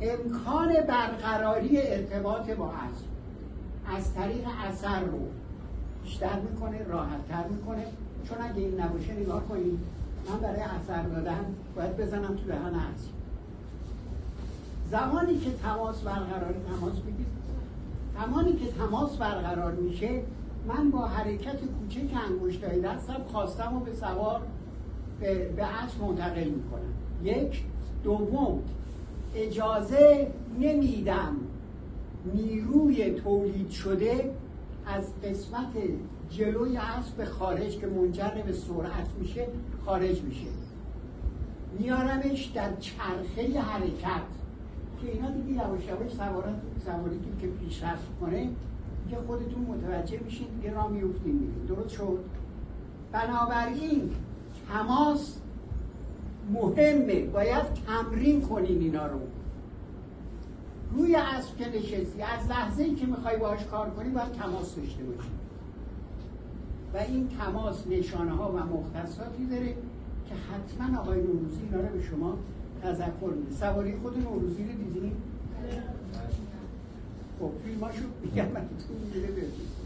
امکان برقراری ارتباط با اسب از طریق اثر رو بیشتر میکنه، راحت‌تر میکنه. چون اگه این نباشه نگاه کنید، من برای اثر دادن باید بزنم تو دهن اسب. زمانی که تماس برقرار میشه، من با حرکت کوچک انگشتای دستم خواستم و به سوار به اسب منتقل میکنم. یک. دوم، اجازه نمیدم نیروی تولید شده از قسمت جلوی اسب خارج که منجر به سرعت میشه خارج میشه، میارمش در چرخه حرکت که اینا دیگه یواش یواش سواری که پیشرفت کنه که خودتون متوجه میشین دیگه راه میفتین میرین. درست شد؟ بنابراین تماس مهمه، باید تمرین کنین اینا رو. روی اسب که نشستی، از لحظه‌ای که میخوای باهاش کار کنی باید تماس داشته باشی و این تماس نشانه ها و مختصاتی داره که حتما آقای نوروزی اینا رو به شما تذکر میده. سواری خود نوروزی رو دیدین؟ خب فیلماشو میگم براتون میره ببینید.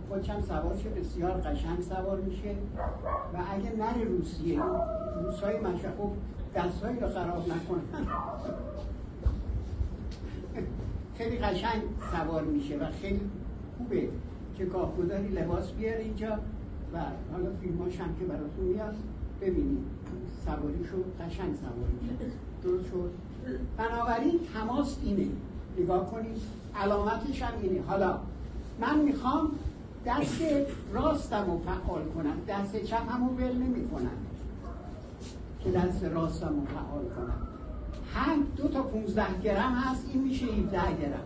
خودشم سوار شه، بسیار قشنگ سوار میشه و اگه نره روسیه، روسای مشهور دستهایی رو خراب نکنن خیلی قشنگ سوار میشه و خیلی خوبه که گاهگداری لباس بیاره اینجا و حالا فیلماش هم که براتون میاد ببینید سواریشو قشنگ سوار میشه. درست شد؟ بنابراین تماس اینه، نگاه کنید علامتش هم اینه. حالا من میخوام دست راستم رو فعال کنم، دست چپم رو ول نمی کنم که دست راستم رو فعال کنم. هم 2 تا 15 گرم هست، این میشه 17 گرم.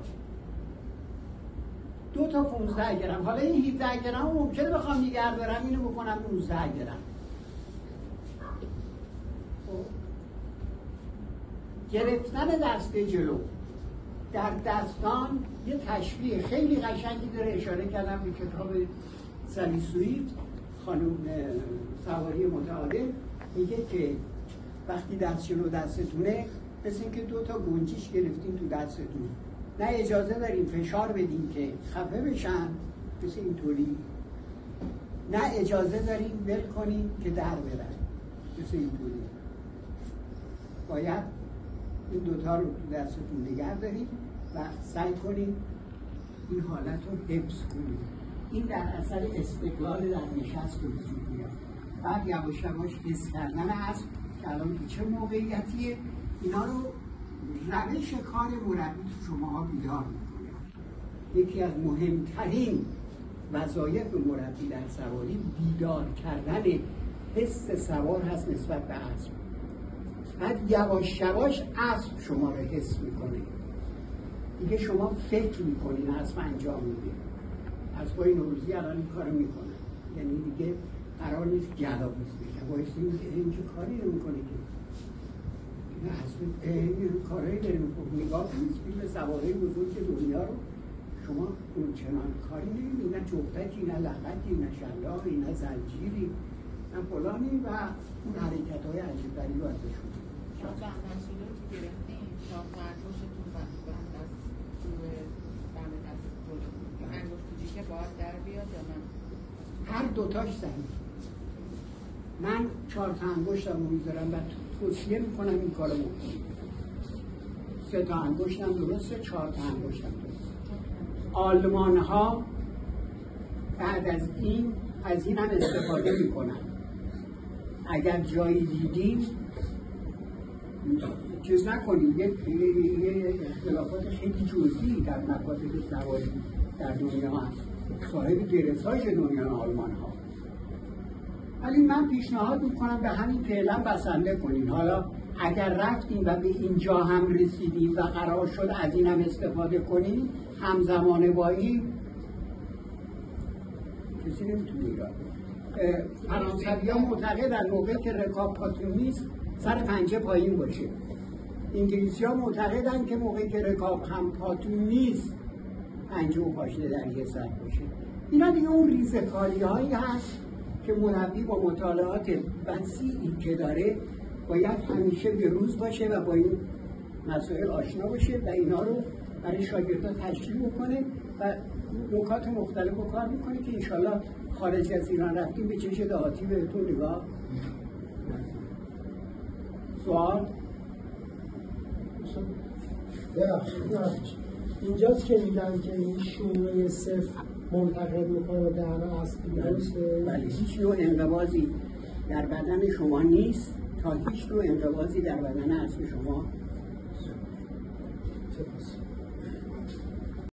2 تا 15 گرم. حالا این 17 گرم رو ممکنه بخوام نگه دارم اینو بکنم 19 گرم. گرفتن دست جلو در دستان یه تشبیه خیلی قشنگی داره، اشاره کردم به کتاب سالی سویفت خانم سواری متعادل، میگه که وقتی دست جلو دستتونه مثل اینکه 2 تا گنجیش گرفتین تو دستتون، نه اجازه داریم فشار بدیم که خفه بشن مثل اینطوری، نه اجازه داریم ول کنیم که در برن مثل اینطوری. باید این 2 تا رو تو دستتون نگه دارید و سعی کنید این حالت رو حفظ کنید. این در اثر استقلال در نشست به وجود میاد. بعد یواش یواش حس کردن اسب که الان چه موقعیتیه، اینا رو روش کار مربی تو شماها بیدار میکنه. یکی از مهمترین وظایف مربی در سواری بیدار کردن حس سوار هست نسبت به اسب. بعد یواش یواش اسب شما رو حس میکنه، دیگه شما فکر میکنین اسب انجام میده. اسبای نوروزی الان این کارو میکنن، یعنی دیگه قرار نیست گلاویز بشه، باعث این که کاری نمیکنه که این اسب این کارهایی داره میکنه. نگاه کنید فیلم سواری بزرگ دنیا رو شما اون چنان کاری نمیبینید، نه جفتکی، نه لغتی، نه شلاقی، نه زنجیری، نه فلانی و اون حرکت های عجیب غریب رو ازشون شما مسئولیت که گرفتیم تا فرموشتون بند از روی بند دست انگشت کوچیکه باید در بیاد یا من؟ هر 2 تاش صحیح. من 4 تا انگشتم رو میذارم و توصیه میکنم این کارو بکنید. 3 تا انگشتم درسته، 4 تا انگشتم درسته. آلمان ها بعد از این هم استفاده میکنن. اگر جایی دیدیم چیز نکنیم، یه اختلافات خیلی جزئی در مکاتب سواری در دنیا هست، صاحب گرفتاش دنیا آلمان ها. ولی من پیشنهاد میکنم به همین فعلا بسنده کنین. حالا اگر رفتیم و به اینجا هم رسیدیم و قرار شد از این هم استفاده کنیم همزمانه با این کسی نمیتونه ایراد. فرانسوی ها معتقدن موقع که رکاب پاتون نیست سر پنجه پایین باشه. انگلیسی ها معتقدن که موقعی که رکاب هم پاتون نیست پنجه و پاشنه در یه سر باشه. اینا دیگه اون ریزکاری هایی هست که مربی با مطالعات وسیعی که داره باید همیشه به روز باشه و با این مسائل آشنا باشه و اینا رو برای شاگردان تشریح بکنه و نکات مختلف رو کار میکنه که انشالله خارج از ایران رفتیم به چش دهاتی بهتون نگاه. سوال؟ اینجاست که میگن که این شیوع صفر منتقد میکنه در اصل درسته؟ بله، هیچ نوع انقباضی در بدن شما نیست تا هیچ نوع انقباضی در بدن اصل شما. سپاس.